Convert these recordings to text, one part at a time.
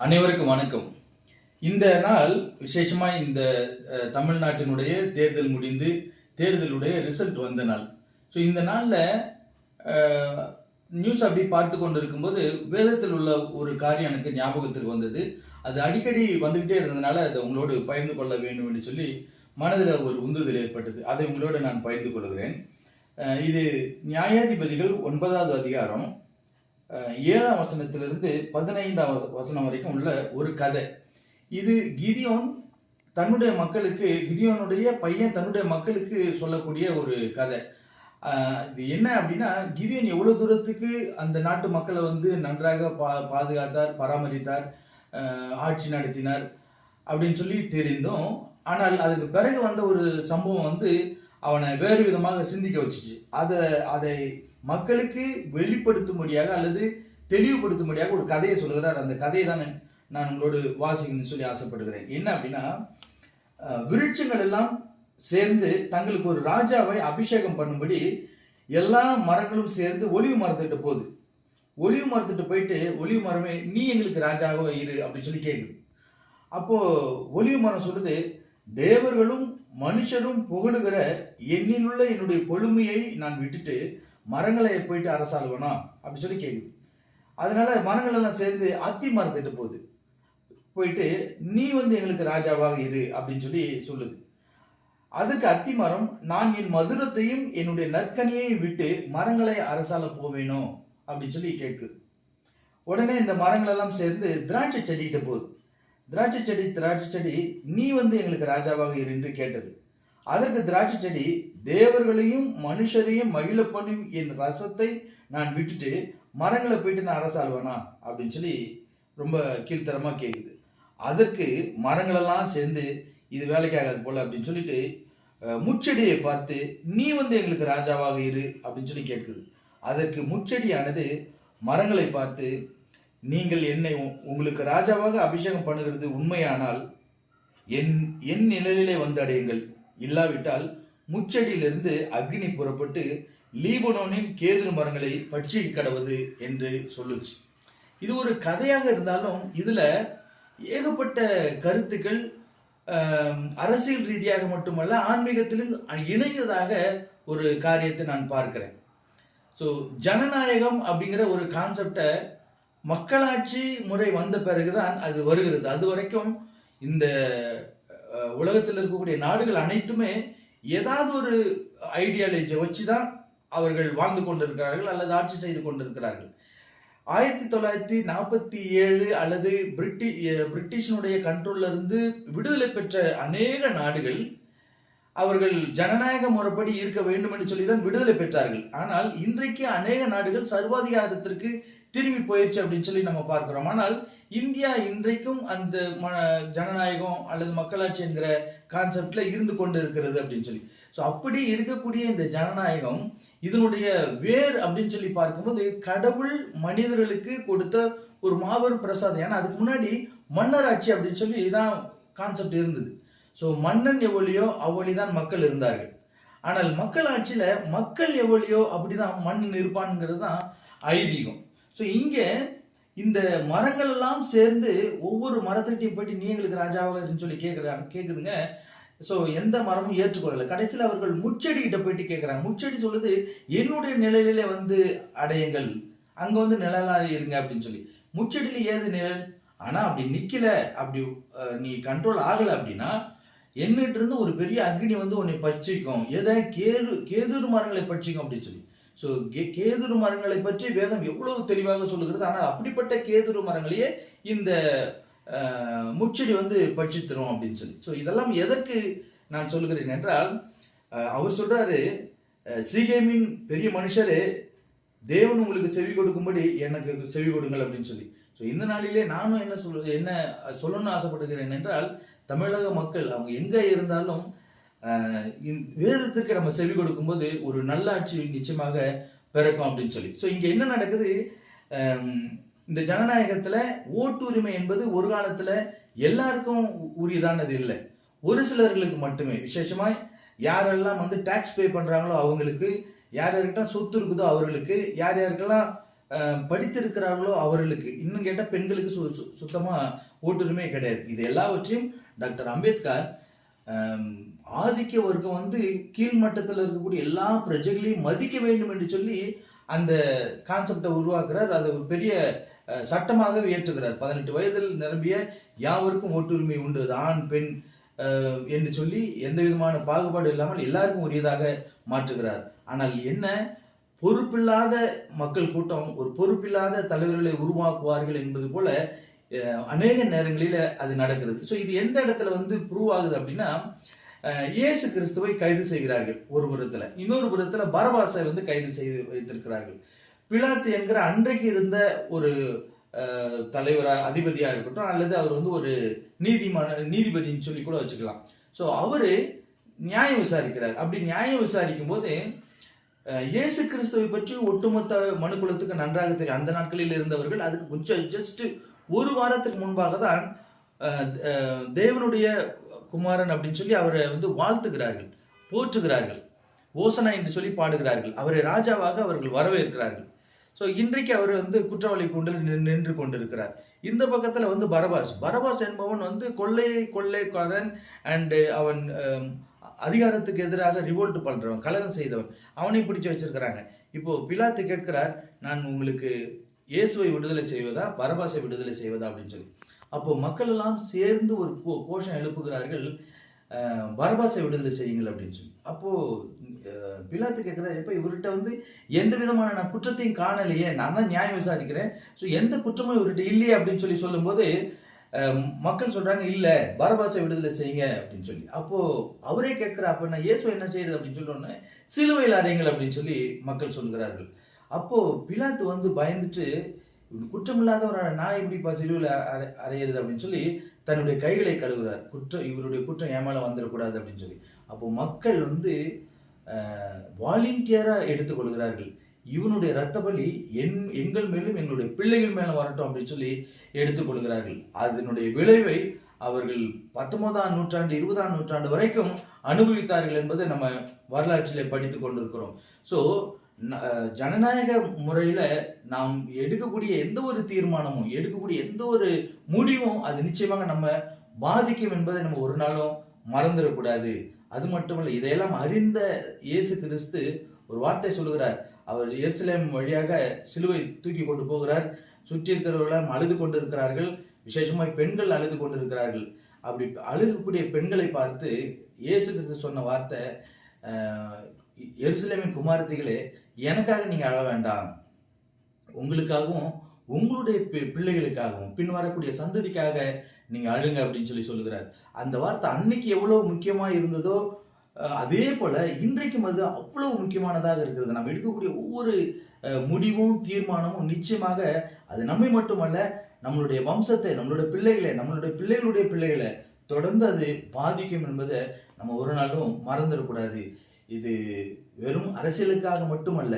அனைவருக்கும் வணக்கம். இந்த நாள் விசேஷமா இந்த தமிழ்நாட்டினுடைய தேர்தல் முடிந்து தேர்தலுடைய ரிசல்ட் வந்த நாள். ஸோ இந்த நாளில் நியூஸ் அப்படி பார்த்து கொண்டு இருக்கும்போது வேதத்தில் உள்ள ஒரு காரியம் எனக்கு ஞாபகத்துக்கு வந்தது. அது அடிக்கடி வந்துக்கிட்டே இருந்ததுனால அதை உங்களோடு பகிர்ந்து கொள்ள வேண்டும் என்று சொல்லி மனதில் ஒரு உந்துதல் ஏற்பட்டது. அதை உங்களோடு நான் பகிர்ந்து கொள்கிறேன். இது நியாயாதிபதிகள் 9வது அதிகாரம் 7ஆம் வசனத்திலிருந்து 15ஆம் வசனம் வரைக்கும் உள்ள ஒரு கதை. இது கிதியோனுடைய பையன் தன்னுடைய மக்களுக்கு சொல்லக்கூடிய ஒரு கதை. இது என்ன அப்படின்னா, கிதியோன் எவ்வளவு தூரத்துக்கு அந்த நாட்டு மக்களை நன்றாக பாதுகாத்தார், பராமரித்தார், ஆட்சி நடத்தினார் அப்படின்னு சொல்லி தெரிந்தும், ஆனால் அதுக்கு பிறகு வந்த ஒரு சம்பவம் அவனை வேறு விதமாக சிந்திக்க வச்சுச்சு. அதை மக்களுக்கு வெளிப்படுத்தும்படியாக அல்லது தெளிவுபடுத்தும்படியாக ஒரு கதையை சொல்லுகிறார். அந்த கதையை தான் நான் உங்களோடு வாசிக்கணும்னு சொல்லி ஆசைப்படுகிறேன். என்ன அப்படின்னா, விருட்சங்கள் எல்லாம் சேர்ந்து தங்களுக்கு ஒரு ராஜாவை அபிஷேகம் பண்ணும்படி எல்லா மரங்களும் சேர்ந்து ஒலிவு மரத்திட்ட போகுது. ஒலிவு மரத்திட்ட போயிட்டு, ஒலிவு மரமே நீ எங்களுக்கு ராஜாவா இரு அப்படின்னு சொல்லி கேட்குது. அப்போ ஒலிவு மரம் சொல்லுது, தேவர்களும் மனுஷரும் புகழுகிற என்னிலுள்ள என்னுடைய கொழுமையை நான் விட்டுட்டு மரங்களை போயிட்டு அரசாளுவனா அப்படி சொல்லி கேட்குது. அதனால மரங்கள் எல்லாம் சேர்ந்து அத்தி மரத்திட்டு போயிட்டு நீ எங்களுக்கு ராஜாவாக இரு அப்படின்னு சொல்லி சொல்லுது. அதுக்கு அத்தி மரம், நான் என் மதுரத்தையும் என்னுடைய நற்கனியையும் விட்டு மரங்களை அரசால போவேனோ அப்படின்னு சொல்லி கேட்குது. உடனே இந்த மரங்கள் எல்லாம் சேர்ந்து திராட்சை செடிகிட்ட போகுது. திராட்சை செடி நீ எங்களுக்கு ராஜாவாக இரு என்று கேட்டது. அதற்கு திராட்சை செடி, தேவர்களையும் மனுஷரையும் மகிழ பண்ணும் என் ரசத்தை நான் விட்டுட்டு மரங்களை போயிட்டு நான் அரசாள்வேனா அப்படின்னு சொல்லி ரொம்ப கீழ்த்தரமா கேட்குது. அதற்கு மரங்களெல்லாம் சேர்ந்து இது வேலைக்கு ஆகாது போல அப்படின்னு சொல்லிட்டு முச்செடியை பார்த்து நீ எங்களுக்கு ராஜாவாக இரு அப்படின்னு சொல்லி கேட்குது. அதற்கு முச்செடியானது மரங்களை பார்த்து, நீங்கள் என்னை உங்களுக்கு ராஜாவாக அபிஷேகம் பண்ணுகிறது உண்மையானால் என் நிழலிலே அடையுங்கள், இல்லாவிட்டால் முச்செடியிலிருந்து அக்னி புறப்பட்டு லீபனோனின் கேதுரு மரங்களை பற்றி கடவது என்று சொல்லுச்சு. இது ஒரு கதையாக இருந்தாலும் இதுல ஏகப்பட்ட கருத்துக்கள் அரசியல் ரீதியாக மட்டுமல்ல ஆன்மீகத்திலும் இணைந்ததாக ஒரு காரியத்தை நான் பார்க்கிறேன். ஸோ ஜனநாயகம் அப்படிங்கிற ஒரு கான்செப்டை மக்களாட்சி முறை வந்த பிறகுதான் அது வருகிறது. அது வரைக்கும் இந்த உலகத்தில் இருக்கக்கூடிய நாடுகள் அனைத்துமே ஏதாவது ஒரு ஐடியாலஜியை வச்சுதான் அவர்கள் வாழ்ந்து கொண்டிருக்கிறார்கள் அல்லது ஆட்சி செய்து கொண்டிருக்கிறார்கள். 1947 அல்லது பிரிட்டிஷனுடைய கண்ட்ரோல்ல இருந்து விடுதலை பெற்ற அநேக நாடுகள் அவர்கள் ஜனநாயக முறைப்படி இருக்க வேண்டும் என்று சொல்லிதான் விடுதலை பெற்றார்கள். ஆனால் இன்றைக்கு அநேக நாடுகள் சர்வாதிகாரத்திற்கு திரும்பி போயிடுச்சு அப்படின்னு சொல்லி நம்ம பார்க்கிறோம். ஆனால் இந்தியா இன்றைக்கும் அந்த ஜனநாயகம் அல்லது மக்களாட்சி என்கிற கான்செப்ட்ல இருந்து கொண்டு இருக்கிறது அப்படின்னு சொல்லி. ஸோ அப்படி இருக்கக்கூடிய இந்த ஜனநாயகம் இதனுடைய வேர் அப்படின்னு சொல்லி பார்க்கும்போது கடவுள் மனிதர்களுக்கு கொடுத்த ஒரு மாபெரும் பிரசாதம். ஏன்னா அதுக்கு முன்னாடி மன்னராட்சி அப்படின்னு சொல்லி தான் கான்செப்ட் இருந்தது. ஸோ மன்னன் எவ்வளியோ அவ்வளிதான் மக்கள் இருந்தார்கள். ஆனால் மக்களாட்சியில மக்கள் எவ்வளியோ அப்படிதான் மன்னன் இருப்பான்ங்கிறது தான் ஐதீகம். ஸோ இங்கே இந்த மரங்கள் எல்லாம் சேர்ந்து ஒவ்வொரு மரத்துக்கிட்டையும் போயிட்டு நீ எங்களுக்கு ராஜாவாக சொல்லி கேட்குதுங்க. ஸோ எந்த மரமும் ஏற்றுக்கொள்ளலை. கடைசியில் அவர்கள் முச்செடி கிட்ட போயிட்டு கேட்குறாங்க. முச்செடி சொல்லுது, என்னுடைய நிழலிலே அடையுங்கள், அங்கே நிழலாக இருங்க அப்படின்னு சொல்லி. முச்செடியில் ஏது நிழல்? ஆனால் அப்படி நிற்கல, அப்படி நீ கண்ட்ரோல் ஆகலை அப்படின்னா என்னிட்டு இருந்து ஒரு பெரிய அக்னி உன்னை பட்சிக்கும். எதை? கேதுரு மரங்களை பட்சிக்கும் அப்படின்னு சொல்லி. ஸோ கேதுரு மரங்களை பற்றி வேதம் எவ்வளவு தெளிவாக சொல்லுகிறது. ஆனால் அப்படிப்பட்ட கேதுரு மரங்களையே இந்த முச்செடி பட்சித்தரும் அப்படின்னு சொல்லி. ஸோ இதெல்லாம் எதற்கு நான் சொல்லுகிறேன் என்றால், அவர் சொல்றாரு, சீகேமின் பெரிய மனுஷரே, தேவன் உங்களுக்கு செவி கொடுக்கும்படி எனக்கு செவி கொடுங்கள் அப்படின்னு சொல்லி. ஸோ இந்த நாளிலே நானும் என்ன சொல்லணும்னு ஆசைப்படுகிறேன் என்றால், தமிழக மக்கள் அவங்க எங்கே இருந்தாலும் வேதத்திற்கு நம்ம செவி கொடுக்கும்போது ஒரு நல்லாட்சி நிச்சயமாக பிறக்கும் அப்படின்னு சொல்லி. ஸோ இங்கே என்ன நடக்குது, இந்த ஜனநாயகத்தில் ஓட்டுரிமை என்பது ஒரு காலத்தில் எல்லாருக்கும் உரியதானது இல்லை, ஒரு சிலர்களுக்கு மட்டுமே. விசேஷமாக யாரெல்லாம் டாக்ஸ் பே பண்ணுறாங்களோ அவங்களுக்கு, யார் யாருக்கெல்லாம் சொத்து இருக்குதோ அவர்களுக்கு, யார் யாருக்கெல்லாம் படித்திருக்கிறார்களோ அவர்களுக்கு, இன்னும் கேட்டால் பெண்களுக்கு சுத்தமாக ஓட்டுரிமை கிடையாது. இது எல்லாவற்றையும் டாக்டர் அம்பேத்கர் ஆதிக்க வர்க்கம் வந்து கீழ்மட்டத்தில் இருக்கக்கூடிய எல்லா பிரஜைகளையும் மதிக்க வேண்டும் என்று சொல்லி அந்த கான்செப்டை உருவாக்குறார். அது ஒரு பெரிய சட்டமாகவே ஏற்றுகிறார். 18 வயதில் நிரம்பிய யாவருக்கும் ஓட்டுரிமை உண்டு, ஆண் பெண் என்று சொல்லி எந்த விதமான பாகுபாடு இல்லாமல் எல்லாருக்கும் உரியதாக மாற்றுகிறார். ஆனால் என்ன, பொறுப்பில்லாத மக்கள் கூட்டம் ஒரு பொறுப்பில்லாத தலைவர்களை உருவாக்குவார்கள் என்பது போல அநேக நேரங்களில் அது நடக்கிறது. ஸோ இது எந்த இடத்துல வந்து ப்ரூவ் ஆகுது அப்படின்னா, இயேசு கிறிஸ்துவை கைது செய்கிறார்கள் ஒரு புறத்தில், இன்னொரு புறத்தில் பரபாசை வந்து கைது செய்து வைத்திருக்கிறார்கள். பிலாத்து என்கிற அன்றைக்கு இருந்த ஒரு தலைவராக, அதிபதியாக இருக்கட்டும், அல்லது அவர் வந்து ஒரு நீதிபதினு சொல்லி கூட வச்சுக்கலாம். ஸோ அவரு நியாயம் விசாரிக்கிறார். அப்படி நியாயம் விசாரிக்கும் போது இயேசு கிறிஸ்துவை பற்றி ஒட்டுமொத்த மனுக்குலத்துக்கு நன்றாக தெரியும். அந்த நாட்களில் இருந்தவர்கள் அதுக்கு கொஞ்சம் ஜஸ்ட் ஒரு வாரத்துக்கு முன்பாக தான் தேவனுடைய குமாரன் அப்படின்னு சொல்லி அவரை வந்து வாழ்த்துகிறார்கள், போற்றுகிறார்கள், ஓசனா என்று சொல்லி பாடுகிறார்கள், அவரை ராஜாவாக அவர்கள் வரவேற்கிறார்கள். ஸோ இன்றைக்கு அவர் வந்து குற்றவாளி கூண்டில் நின்று கொண்டிருக்கிறார். இந்த பக்கத்தில் வந்து பரபாஸ் என்பவன் வந்து கொள்ளைக்காரன் அண்டு அவன் அதிகாரத்துக்கு எதிராக ரிவோல்ட் பண்ணுறவன், கலகம் செய்தவன், அவனை பிடிச்சி வச்சிருக்கிறாங்க. இப்போது பிலாத்து கேட்கிறார், நான் உங்களுக்கு இயேசுவை விடுதலை செய்வதா பரபாசை விடுதலை செய்வதா அப்படின்னு சொல்லி. அப்போ மக்கள் எல்லாம் சேர்ந்து ஒரு கோஷம் எழுப்புகிறார்கள், பரபாசை விடுதலை செய்யுங்கள் அப்படின்னு சொல்லி. அப்போது பிலாத்து கேட்குறாரு, இப்போ இவர்கிட்ட வந்து எந்த விதமான நான் குற்றத்தையும் காணலையே, நான் தான் நியாயம் விசாரிக்கிறேன், ஸோ எந்த குற்றமும் இவர்கிட்ட இல்லையே அப்படின்னு சொல்லி சொல்லும்போது மக்கள் சொல்கிறாங்க, இல்லை பரபாசை விடுதலை செய்யுங்க அப்படின்னு சொல்லி. அப்போது அவரே கேட்குறா, அப்போ நான் இயேசு என்ன செய்யுது அப்படின்னு சொல்லி சிலுவையில் அறையுங்கள் அப்படின்னு சொல்லி மக்கள் சொல்கிறார்கள். அப்போது பிலாத்து வந்து பயந்துட்டு, குற்றமில்லாதவரான நான் எப்படிப்பா சிலுவையில் அறையிறது அப்படின்னு சொல்லி தன்னுடைய கைகளை கழுவுறார். இவருடைய குற்றம் ஏமால வந்துடக்கூடாது அப்படின்னு சொல்லி. அப்போது மக்கள் வந்து வாலண்டியராக எடுத்துக்கொள்கிறார்கள். இவனுடைய இரத்த பலி எங்கள் மேலும் எங்களுடைய பிள்ளைகள் மேலும் வரட்டும் அப்படின்னு சொல்லி எடுத்துக்கொள்கிறார்கள். அதனுடைய விளைவை அவர்கள் 19ஆம் நூற்றாண்டு 20ஆம் நூற்றாண்டு வரைக்கும் அனுபவித்தார்கள் என்பதை நம்ம வரலாற்றிலே படித்து கொண்டிருக்கிறோம். ஸோ ஜனநாயக முறையில் நாம் எடுக்கக்கூடிய எந்த ஒரு தீர்மானமும், எடுக்கக்கூடிய எந்த ஒரு முடிவும் அது நிச்சயமாக நம்ம பாதிக்கும் என்பதை நம்ம ஒரு நாளும் மறந்துடக்கூடாது. அது மட்டுமல்ல, இதையெல்லாம் அறிந்த இயேசு கிறிஸ்து ஒரு வார்த்தை சொல்லுகிறார். அவர் எருசலேம் வழியாக சிலுவை தூக்கி கொண்டு போகிறார். சுற்றி இருக்கிறவர்களும் அழுது கொண்டிருக்கிறார்கள், விசேஷமாக பெண்கள் அழுது கொண்டிருக்கிறார்கள். அப்படி அழுகக்கூடிய பெண்களை பார்த்து இயேசு கிறிஸ்து சொன்ன வார்த்தை, எருசலேமின் குமாரத்திகளே, எனக்காக நீங்கள் அழ வேண்டாம், உங்களுக்காகவும் உங்களுடைய பிள்ளைகளுக்காகவும் பின் வரக்கூடிய சந்ததிக்காக நீங்கள் அழுங்க அப்படின்னு சொல்லி சொல்லுகிறார். அந்த வார்த்தை அன்னைக்கு எவ்வளோ முக்கியமாக இருந்ததோ அதே போல் இன்றைக்கும் அது அவ்வளவு முக்கியமானதாக இருக்கிறது. நம்ம எடுக்கக்கூடிய ஒவ்வொரு முடிவும் தீர்மானமும் நிச்சயமாக அது நம்மை மட்டுமல்ல, நம்மளுடைய வம்சத்தை, நம்மளுடைய பிள்ளைகளை, நம்மளுடைய பிள்ளைகளுடைய பிள்ளைகளை தொடர்ந்து அது பாதிக்கும் என்பதை நம்ம ஒரு நாளும் மறந்துடக்கூடாது. இது வெறும் அரசியலுக்காக மட்டுமல்ல,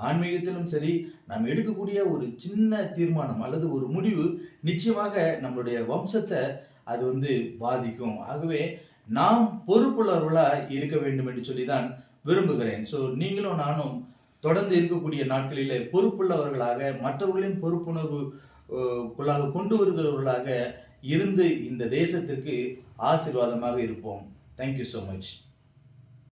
ஆன்மீகத்திலும் சரி, நாம் எடுக்கக்கூடிய ஒரு சின்ன தீர்மானம் அல்லது ஒரு முடிவு நிச்சயமாக நம்மளுடைய வம்சத்தை அது வந்து பாதிக்கும். ஆகவே நாம் பொறுப்புள்ளவர்களாக இருக்க வேண்டும் என்று சொல்லி தான் விரும்புகிறேன். ஸோ நீங்களும் நானும் தொடர்ந்து இருக்கக்கூடிய நாட்களில் பொறுப்புள்ளவர்களாக, மற்றவர்களின் பொறுப்புணர்வுக்குள்ளாக கொண்டு வருகிறவர்களாக இருந்து இந்த தேசத்திற்கு ஆசீர்வாதமாக இருப்போம். Thank you so much.